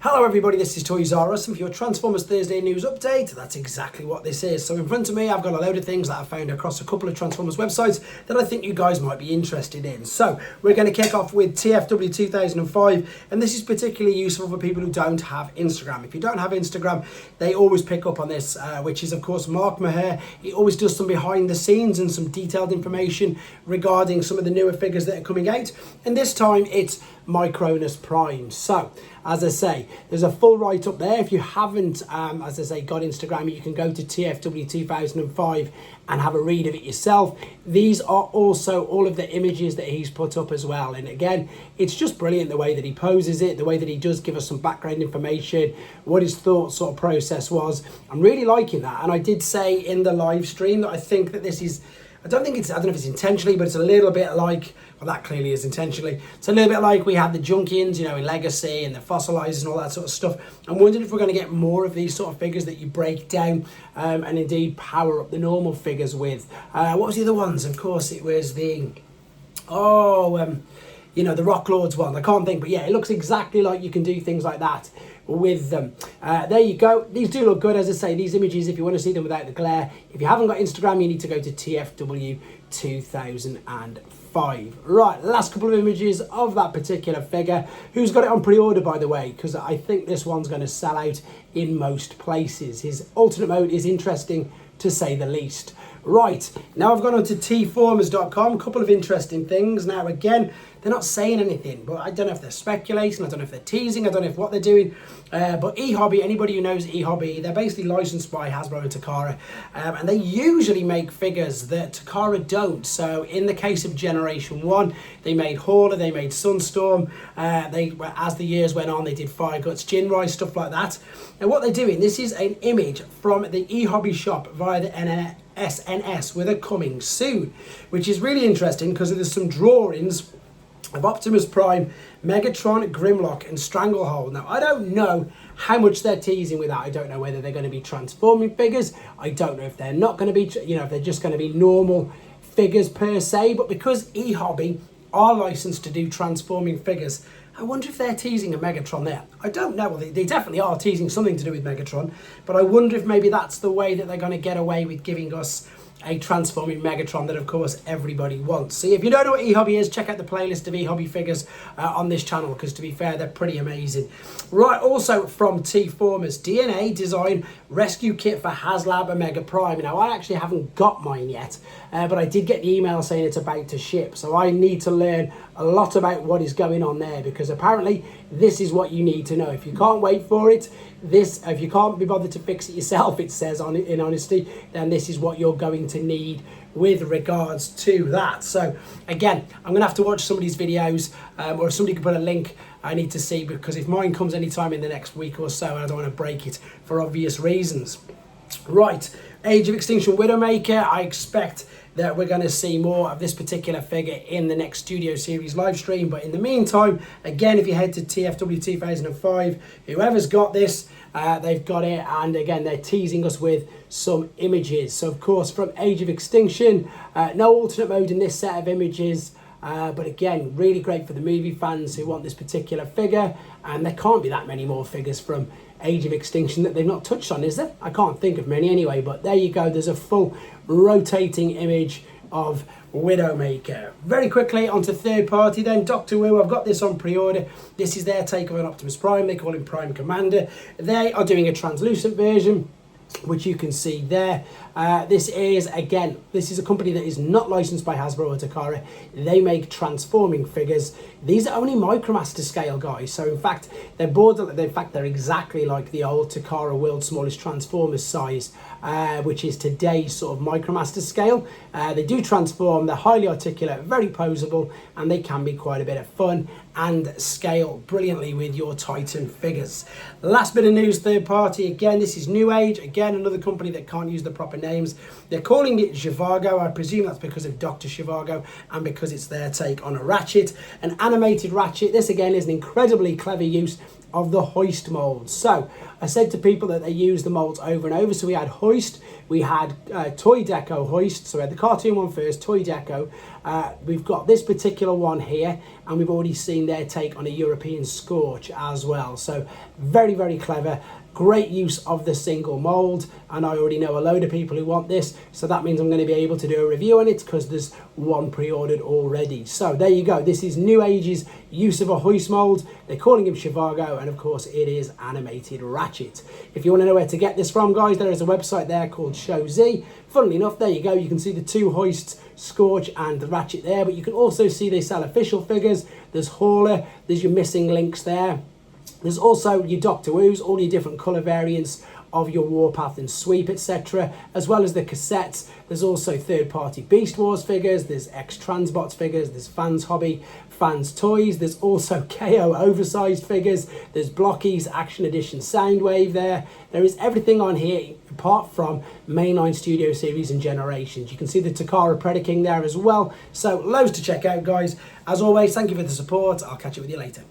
Hello everybody, this is Toys R Us, and for your Transformers Thursday news update, that's exactly what this is. So in front of me I've got a load of things that I've found across a couple of Transformers websites that I think you guys might be interested in. So we're going to kick off with TFW 2005, and this is particularly useful for people who don't have Instagram. If you don't have Instagram, they always pick up on this, which is of course Mark Maher. He always does some behind the scenes and some detailed information regarding some of the newer figures that are coming out, and this time it's Micronus Prime. So as I say, there's a full write-up there. If you haven't, as I say, got Instagram, you can go to TFW 2005 and have a read of it yourself. These are also all of the images that he's put up as well. And again, it's just brilliant the way that he poses it, the way that he does give us some background information, what his thought sort of process was. I'm really liking that. And I did say in the live stream that I think that this is, I don't know if it's intentionally, but it's a little bit like, well, that clearly is intentionally. It's a little bit like we had the Junkians, you know, in Legacy and the Fossilizers and all that sort of stuff. I'm wondering if we're going to get more of these sort of figures that you break down and indeed power up the normal figures with. What was the other ones? Of course, it was the, you know, the Rock Lords one. I can't think, but yeah, it looks exactly like you can do things like that with them. There you go. These do look good. As I say, these images, if you want to see them without the glare, if you haven't got Instagram, you need to go to TFW 2005. Right, last couple of images of that particular figure. Who's got it on pre-order, by the way? Because I think this one's going to sell out in most places. His alternate mode is interesting, to say the least. Right, now I've gone on to tformers.com. A couple of interesting things. Now, again, they're not saying anything, but I don't know if they're speculating, I don't know if they're teasing, I don't know if what they're doing. But eHobby, anybody who knows eHobby, they're basically licensed by Hasbro and Takara, and they usually make figures that Takara don't. So in the case of Generation 1, they made Hauler, they made Sunstorm, as the years went on, they did Fire Guts, Jinrai, stuff like that. And what they're doing, this is an image from the eHobby shop via the SNS with a coming soon, which is really interesting because there's some drawings of Optimus Prime, Megatron, Grimlock and Stranglehold. Now, I don't know how much they're teasing with that. I don't know whether they're going to be transforming figures. I don't know if they're not going to be, you know, if they're just going to be normal figures per se. But because eHobby are licensed to do transforming figures, I wonder if they're teasing a Megatron there. I don't know. Well, they definitely are teasing something to do with Megatron. But I wonder if maybe that's the way that they're going to get away with giving us a transforming Megatron that, of course, everybody wants. So if you don't know what eHobby is, check out the playlist of eHobby figures on this channel, because to be fair, they're pretty amazing. Right, also from T-Formers, DNA Design Rescue Kit for Haslab Omega Prime. Now, I actually haven't got mine yet, but I did get the email saying it's about to ship. So I need to learn a lot about what is going on there, because apparently this is what you need to know. If you can't wait for it, if you can't be bothered to fix it yourself, it says in honesty, then this is what you're going to need with regards to that. So again, I'm gonna have to watch somebody's videos, or if somebody can put a link, I need to see, because if mine comes anytime in the next week or so, I don't want to break it for obvious reasons. Right, Age of Extinction Widowmaker, I expect that we're going to see more of this particular figure in the next Studio Series live stream. But in the meantime, again, if you head to TFW 2005, whoever's got this, they've got it. And again, they're teasing us with some images. So, of course, from Age of Extinction, no alternate mode in this set of images. But again, really great for the movie fans who want this particular figure. And there can't be that many more figures from Age of Extinction that they've not touched on, is there? I can't think of many anyway, but there you go. There's a full rotating image of Widowmaker. Very quickly onto third party then, Doctor Who. I've got this on pre-order. This is their take of an Optimus Prime. They call him Prime Commander. They are doing a translucent version, which you can see there. This is a company that is not licensed by Hasbro or Takara. They make transforming figures. These are only Micromaster scale, guys. So in fact, they're exactly like the old Takara World's Smallest Transformers size, which is today's sort of Micromaster scale. They do transform. They're highly articulate, very poseable, and they can be quite a bit of fun and scale brilliantly with your Titan figures. Last bit of news, third party. Again, this is Newage. Again, another company that can't use the proper names. They're calling it Zhivago. I presume that's because of Dr. Zhivago and because it's their take on a Ratchet, an animated Ratchet. This again is an incredibly clever use of the hoist molds. So I said to people that they use the molds over and over. So we had hoist, we had toy deco hoist. So we had the cartoon one first, toy deco, We've got this particular one here, and we've already seen their take on a European Scorch as well. So very, very clever. Great use of the single mold, and I already know a load of people who want this, so that means I'm going to be able to do a review on it because there's one pre-ordered already. So there you go. This is Newage's use of a hoist mold. They're calling him Zhivago, and of course it is animated Ratchet. If you want to know where to get this from, guys, there is a website there called Show Z. Funnily enough, there you go. You can see the two hoists, Scorch and the Ratchet there, but you can also see they sell official figures. There's Hauler, there's your missing links there. There's also your Doctor Who's, all your different colour variants of your Warpath and Sweep, etc., as well as the cassettes. There's also third-party Beast Wars figures, there's X-Transbots figures, there's Fans Hobby, Fans Toys, there's also KO oversized figures, there's Blockies, Action Edition Soundwave there. There is everything on here apart from mainline Studio Series and Generations. You can see the Takara Predaking there as well. So loads to check out, guys. As always, thank you for the support. I'll catch up with you later.